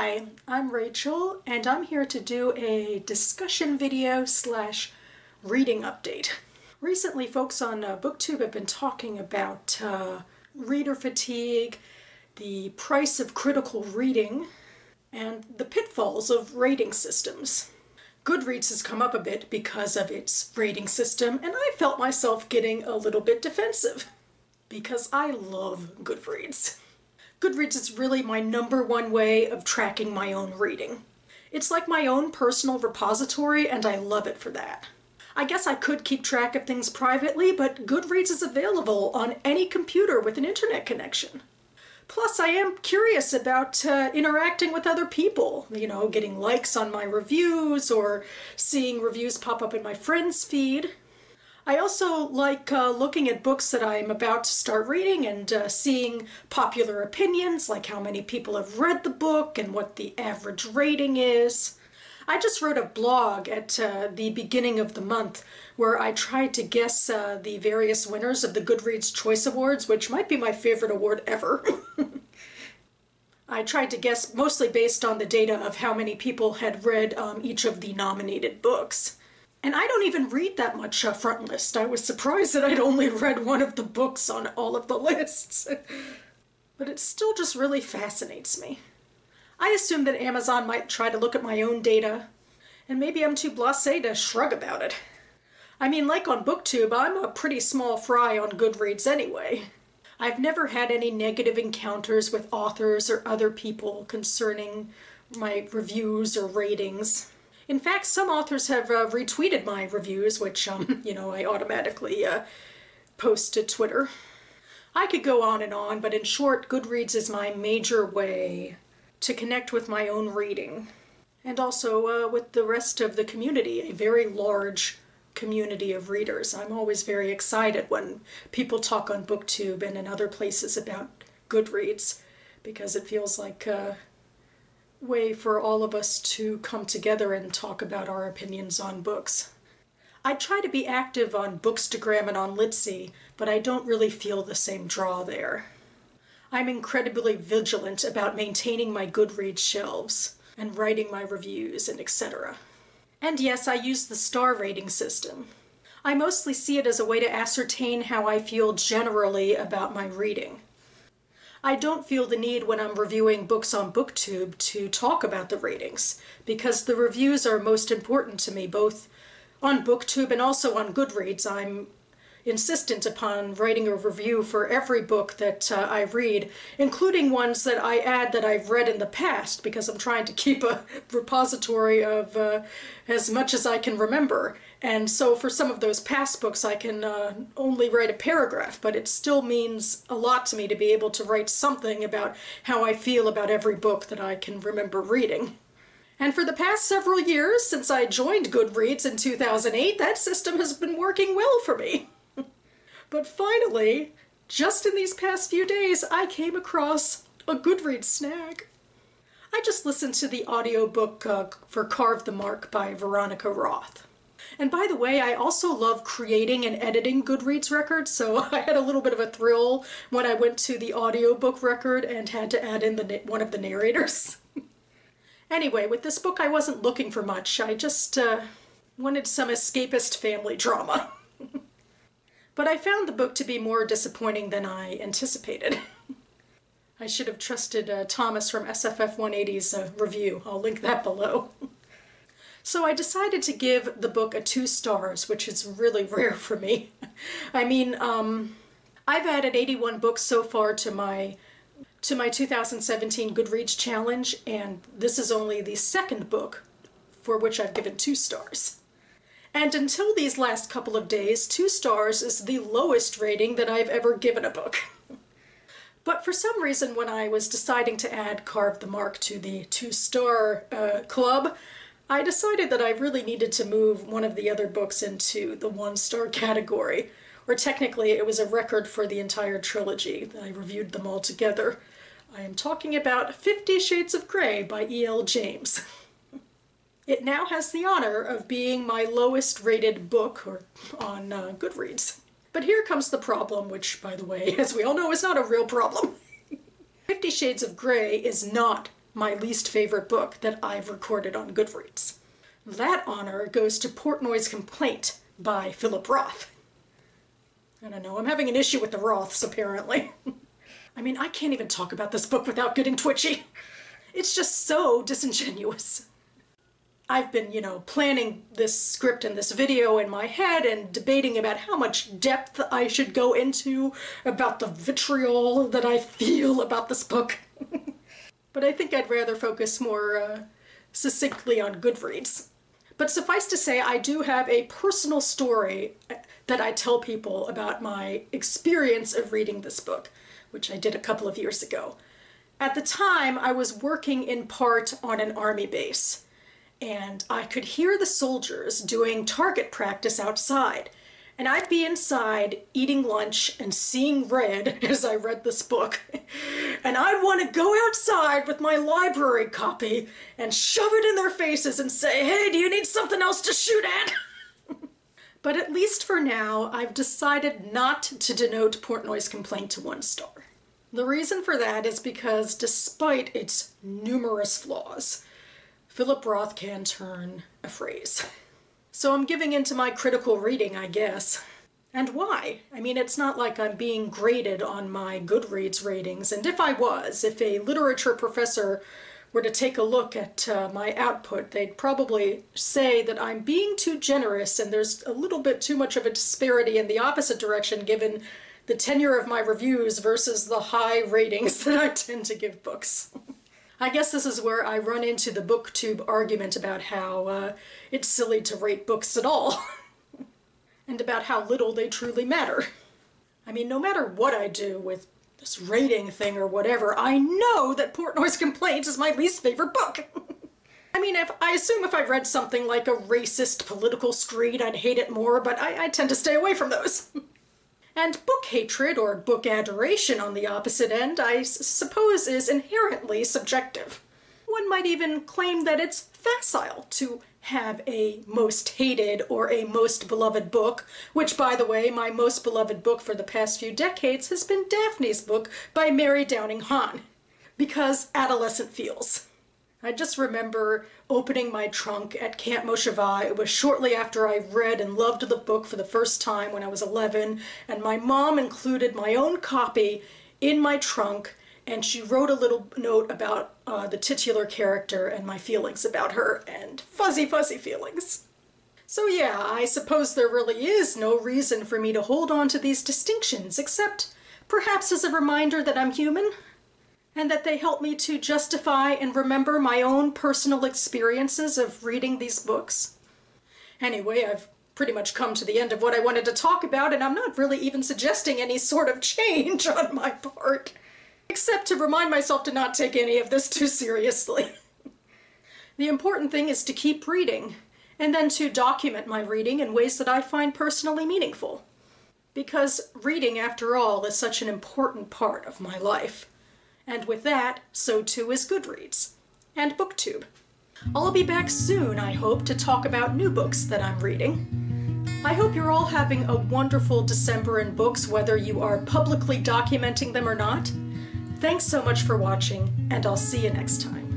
Hi, I'm Rachel, and I'm here to do a discussion video slash reading update. Recently, folks on BookTube have been talking about reader fatigue, the price of critical reading, and the pitfalls of rating systems. GoodReads has come up a bit because of its rating system, and I felt myself getting a little bit defensive because I love GoodReads. GoodReads is really my #1 way of tracking my own reading. It's like my own personal repository, and I love it for that. I guess I could keep track of things privately, but GoodReads is available on any computer with an internet connection. Plus, I am curious about interacting with other people, getting likes on my reviews or seeing reviews pop up in my friends' feed. I also like looking at books that I'm about to start reading and seeing popular opinions, like how many people have read the book and what the average rating is. I just wrote a blog at the beginning of the month where I tried to guess the various winners of the GoodReads Choice Awards, which might be my favorite award ever. I tried to guess mostly based on the data of how many people had read each of the nominated books. And I don't even read that much front list. I was surprised that I'd only read one of the books on all of the lists. But it still just really fascinates me. I assume that Amazon might try to look at my own data, and maybe I'm too blasé to shrug about it. I mean, like on BookTube, I'm a pretty small fry on GoodReads anyway. I've never had any negative encounters with authors or other people concerning my reviews or ratings. In fact, some authors have retweeted my reviews, which, I automatically post to Twitter. I could go on, but in short, GoodReads is my major way to connect with my own reading, and also with the rest of the community, a very large community of readers. I'm always very excited when people talk on BookTube and in other places about GoodReads, because it feels like a way for all of us to come together and talk about our opinions on books. I try to be active on Bookstagram and on Litsy, but I don't really feel the same draw there. I'm incredibly vigilant about maintaining my GoodReads shelves and writing my reviews and etc. And yes, I use the star rating system. I mostly see it as a way to ascertain how I feel generally about my reading. I don't feel the need when I'm reviewing books on BookTube to talk about the ratings, because the reviews are most important to me, both on BookTube and also on GoodReads. I'm insistent upon writing a review for every book that I read, including ones that I add that I've read in the past, because I'm trying to keep a repository of as much as I can remember. And so for some of those past books I can only write a paragraph, but it still means a lot to me to be able to write something about how I feel about every book that I can remember reading. And for the past several years, since I joined GoodReads in 2008, that system has been working well for me. But finally, just in these past few days, I came across a GoodReads snag. I just listened to the audiobook for Carve the Mark by Veronica Roth. And by the way, I also love creating and editing GoodReads records, so I had a little bit of a thrill when I went to the audiobook record and had to add in one of the narrators. Anyway, with this book I wasn't looking for much. I just wanted some escapist family drama. But I found the book to be more disappointing than I anticipated. I should have trusted Thomas from SFF 180's review. I'll link that below. So I decided to give the book a 2 stars, which is really rare for me. I mean, I've added 81 books so far to my 2017 GoodReads challenge, and this is only the second book for which I've given 2 stars. And until these last couple of days, 2 stars is the lowest rating that I've ever given a book. But for some reason, when I was deciding to add Carve the Mark to the 2-star club, I decided that I really needed to move one of the other books into the 1-star category, or technically it was a record for the entire trilogy. I reviewed them all together. I am talking about 50 Shades of Grey by E.L. James. It now has the honor of being my lowest rated book on GoodReads. But here comes the problem, which, by the way, as we all know, is not a real problem. 50 Shades of Grey is not my least favorite book that I've recorded on GoodReads. That honor goes to Portnoy's Complaint by Philip Roth. I don't know, I'm having an issue with the Roths, apparently. I mean, I can't even talk about this book without getting twitchy. It's just so disingenuous. I've been, planning this script and this video in my head and debating about how much depth I should go into about the vitriol that I feel about this book. But I think I'd rather focus more succinctly on GoodReads. But suffice to say, I do have a personal story that I tell people about my experience of reading this book, which I did a couple of years ago. At the time, I was working in part on an army base, and I could hear the soldiers doing target practice outside. And I'd be inside eating lunch and seeing red as I read this book. And I'd want to go outside with my library copy and shove it in their faces and say, "Hey, do you need something else to shoot at?" But at least for now, I've decided not to denote Portnoy's Complaint to 1 star. The reason for that is because despite its numerous flaws, Philip Roth can turn a phrase. So I'm giving in to my critical reading, I guess. And why? I mean, it's not like I'm being graded on my GoodReads ratings, and if a literature professor were to take a look at my output, they'd probably say that I'm being too generous and there's a little bit too much of a disparity in the opposite direction given the tenure of my reviews versus the high ratings that I tend to give books. I guess this is where I run into the BookTube argument about how it's silly to rate books at all, and about how little they truly matter. I mean, no matter what I do with this rating thing or whatever, I know that Portnoy's Complaint is my least favorite book. I mean, I assume if I read something like a racist political screed, I'd hate it more, but I tend to stay away from those. And book hatred, or book adoration on the opposite end, I suppose is inherently subjective. One might even claim that it's facile to have a most hated or a most beloved book, which, by the way, my most beloved book for the past few decades has been Daphne's book by Mary Downing Hahn, because adolescent feels. I just remember opening my trunk at Camp Mosheva. It was shortly after I read and loved the book for the first time when I was 11, and my mom included my own copy in my trunk, and she wrote a little note about the titular character and my feelings about her, and fuzzy, fuzzy feelings. So yeah, I suppose there really is no reason for me to hold on to these distinctions, except perhaps as a reminder that I'm human, and that they help me to justify and remember my own personal experiences of reading these books. Anyway, I've pretty much come to the end of what I wanted to talk about, and I'm not really even suggesting any sort of change on my part, except to remind myself to not take any of this too seriously. The important thing is to keep reading, and then to document my reading in ways that I find personally meaningful. Because reading, after all, is such an important part of my life. And with that, so too is GoodReads and BookTube. I'll be back soon, I hope, to talk about new books that I'm reading. I hope you're all having a wonderful December in books, whether you are publicly documenting them or not. Thanks so much for watching, and I'll see you next time.